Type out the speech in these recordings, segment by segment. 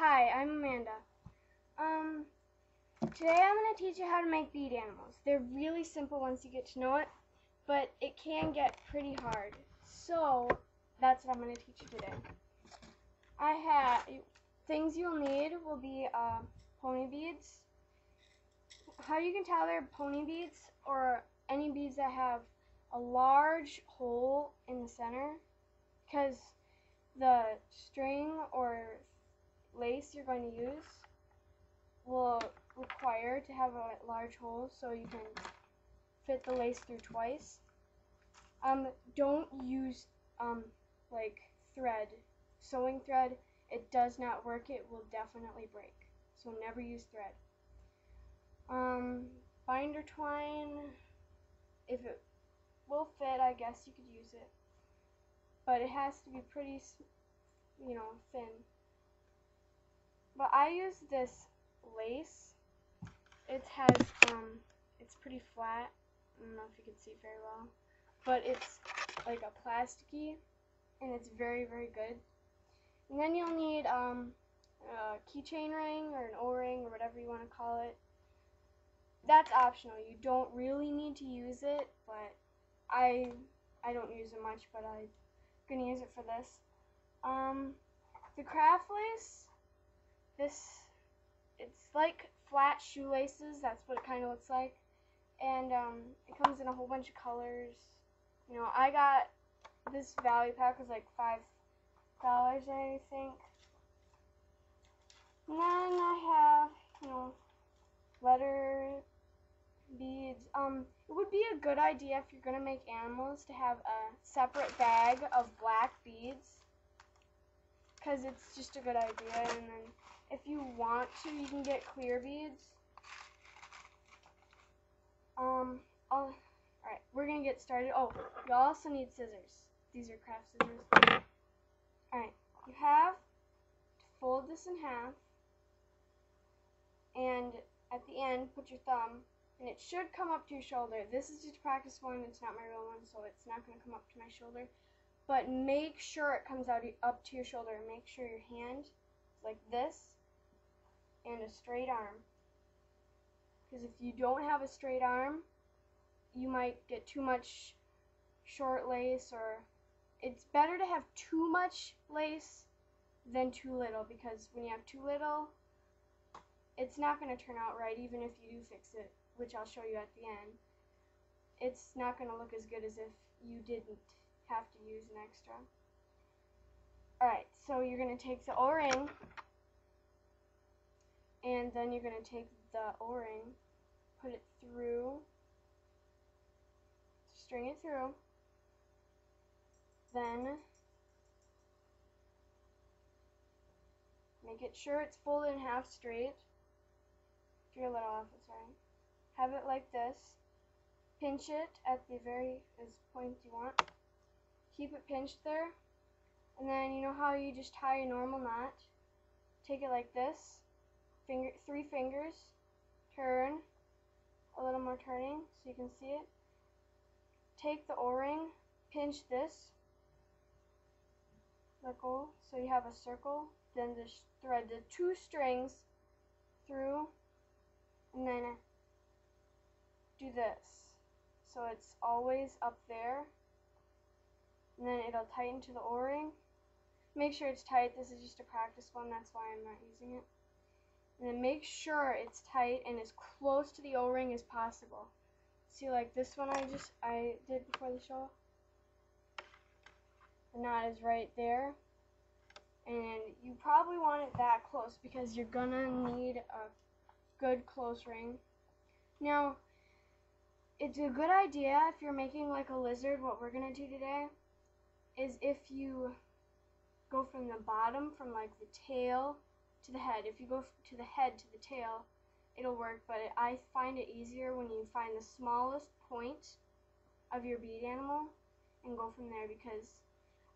Hi, I'm Amanda. Today I'm going to teach you how to make bead animals. They're really simple once you get to know it, but it can get pretty hard. So that's what I'm going to teach you today. Things you'll need will be pony beads. How you can tell they're pony beads, or any beads that have a large hole in the center, because the string or lace you're going to use will require to have a large hole so you can fit the lace through twice. Don't use like thread, sewing thread. It does not work. It will definitely break. So never use thread. Binder twine, if it will fit, I guess you could use it, but it has to be pretty, thin. But I use this lace. It's pretty flat. I don't know if you can see very well, but it's like a plasticky, and it's very, very good. And then you'll need a keychain ring or an O-ring or whatever you want to call it. That's optional. You don't really need to use it, but I don't use it much, but I'm gonna use it for this. The craft lace, it's like flat shoelaces. That's what it kind of looks like, and it comes in a whole bunch of colors. I got this value pack was like $5, I think. And then I have letter beads. It would be a good idea if you're gonna make animals to have a separate bag of black beads, because it's just a good idea. And then if you want to, you can get clear beads. Alright, we're gonna get started. Oh, you also need scissors. These are craft scissors. Alright, you have to fold this in half, and at the end, put your thumb, and it should come up to your shoulder. This is just a practice one. It's not my real one, so it's not going to come up to my shoulder. But make sure it comes out up to your shoulder. Make sure your hand is like this and a straight arm. Because if you don't have a straight arm, you might get too much short lace, or it's better to have too much lace than too little, because when you have too little, it's not going to turn out right, even if you do fix it, which I'll show you at the end. It's not going to look as good as if you didn't have to use an extra. Alright, so you're going to take the O-ring, and then you're going to take the O-ring, put it through, string it through, then make it sure it's folded in half straight. If you're a little off, it's alright. Have it like this. Pinch it at the very point you want. Keep it pinched there. And then you know how you just tie a normal knot? Take it like this. 3 fingers. Turn. A little more turning so you can see it. Take the O-ring. Pinch this. Let go so you have a circle. Then just thread the 2 strings through, and then do this, so it's always up there, and then it'll tighten to the O-ring. Make sure it's tight. This is just a practice one, that's why I'm not using it. And then make sure it's tight and as close to the O-ring as possible. See, like this one I did before the show, the knot is right there, and you probably want it that close because you're gonna need a good close ring. Now, it's a good idea if you're making like a lizard. What we're gonna do today is if you go from the bottom, from like the tail to the head. If you go to the head to the tail, it'll work, but I find it easier when you find the smallest point of your bead animal and go from there, because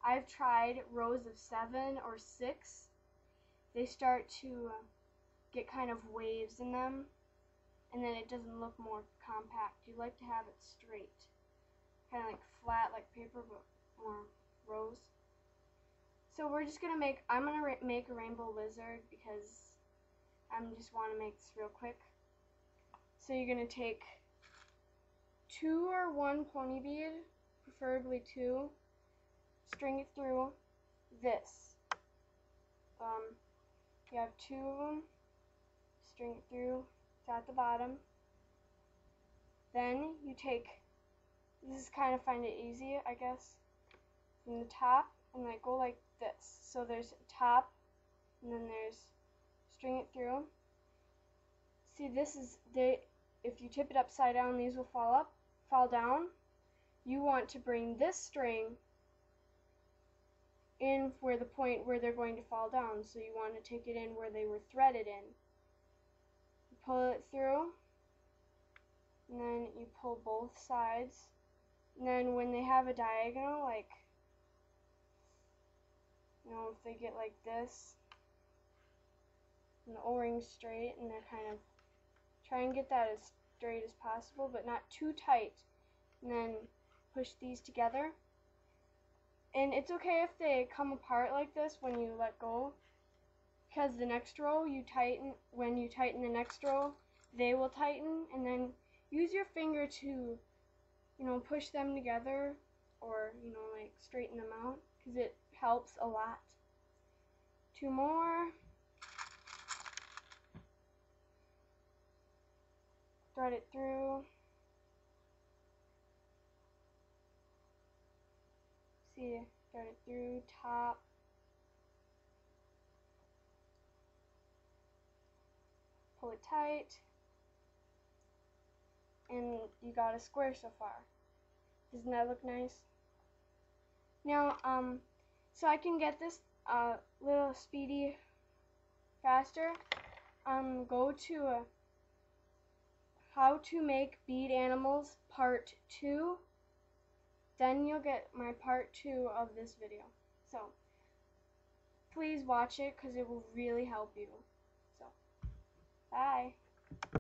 I've tried rows of 7 or 6. They start to get kind of waves in them, and then it doesn't look more compact. You like to have it straight, kind of like flat like paper, but more rows. So we're just gonna make, I'm gonna make a rainbow lizard because I just want to make this real quick. So you're gonna take 2 or 1 pony bead, preferably 2, string it through this. You have 2 of them, string it through, it's at the bottom. Then you take, this is kind of find it easy, I guess, from the top, and like go like this. So there's top, and then there's string it through. See, this is if you tip it upside down, these will fall down. You want to bring this string in where the point where they're going to fall down. So you want to take it in where they were threaded in. You pull it through, and then you pull both sides. And then when they have a diagonal, like, you know, if they get like this, and the O-ring's straight, and they're kind of, try and get that as straight as possible, but not too tight. And then push these together. And it's okay if they come apart like this when you let go, because the next row you tighten, when you tighten the next row, they will tighten, and then use your finger to, you know, push them together, or, you know, like straighten them out, because it helps a lot. 2 more. Thread it through. See, thread it through, top. Pull it tight. And you got a square so far. Doesn't that look nice? Now, so I can get this little speedy faster, go to How to Make Bead Animals Part 2. Then you'll get my part 2 of this video. So, please watch it because it will really help you. So, bye.